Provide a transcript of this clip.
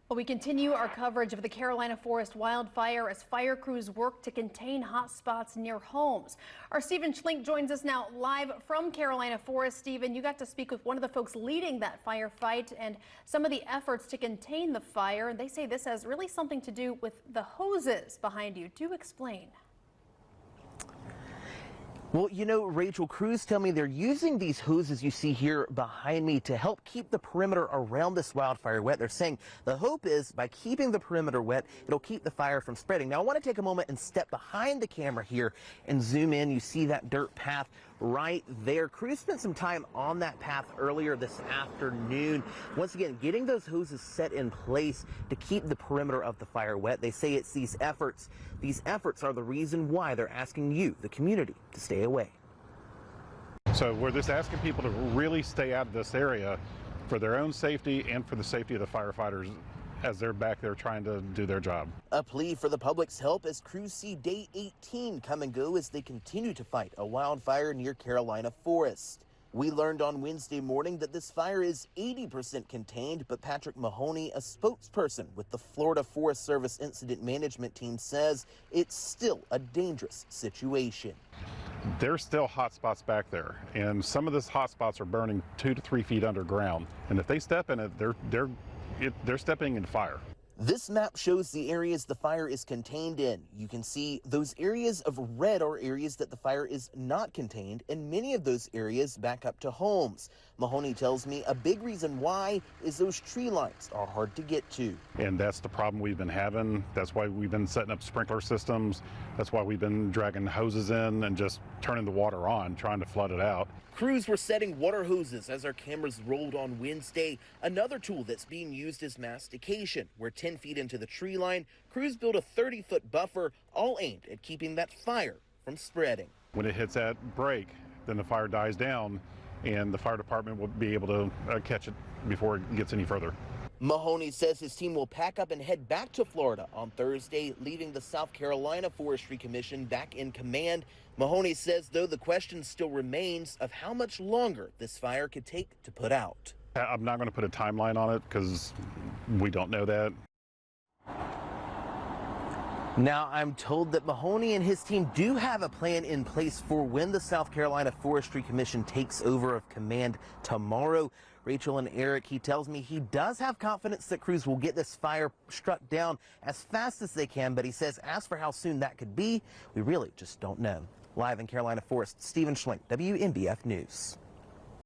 Well, we continue our coverage of the Carolina forest wildfire as fire crews work to contain hot spots near homes. Our Stephen Schlink joins us now live from Carolina Forest. Stephen, you got to speak with one of the folks leading that firefight and some of the efforts to contain the fire. They say this has really something to do with the hoses behind you. Do explain. Well, you know, Rachel, crews tell me they're using these hoses you see here behind me to help keep the perimeter around this wildfire wet. They're saying the hope is by keeping the perimeter wet, it'll keep the fire from spreading. Now, I want to take a moment and step behind the camera here and zoom in. You see that dirt path right there. Crews spent some time on that path earlier this afternoon. Once again, getting those hoses set in place to keep the perimeter of the fire wet. They say it's these efforts. These efforts are the reason why they're asking you, the community, to stay away. So we're just asking people to really stay out of this area for their own safety and for the safety of the firefighters as they're back there trying to do their job. A plea for the public's help as crews see day 18 come and go as they continue to fight a wildfire near Carolina Forest. We learned on Wednesday morning that this fire is 80% contained, but Patrick Mahoney, a spokesperson with the Florida Forest Service Incident Management Team, says it's still a dangerous situation. There's still hot spots back there, and some of those hot spots are burning 2 to 3 feet underground. And if they step in it, they're stepping in fire. This map shows the areas the fire is contained in. You can see those areas of red are areas that the fire is not contained, and many of those areas back up to homes. Mahoney tells me a big reason why is those tree lines are hard to get to. And that's the problem we've been having. That's why we've been setting up sprinkler systems. That's why we've been dragging hoses in and just turning the water on, trying to flood it out. Crews were setting water hoses as our cameras rolled on Wednesday. Another tool that's being used is mastication, where 10 feet into the tree line, crews build a 30-foot buffer, all aimed at keeping that fire from spreading. When it hits that break, then the fire dies down, and the fire department will be able to catch it before it gets any further. Mahoney says his team will pack up and head back to Florida on Thursday, leaving the South Carolina Forestry Commission back in command. Mahoney says, though, the question still remains of how much longer this fire could take to put out. I'm not going to put a timeline on it because we don't know that. Now, I'm told that Mahoney and his team do have a plan in place for when the South Carolina Forestry Commission takes over of command tomorrow. Rachel and Eric, he tells me he does have confidence that crews will get this fire struck down as fast as they can, but he says as for how soon that could be, we really just don't know. Live in Carolina Forest, Stephen Schlink, WNBF News.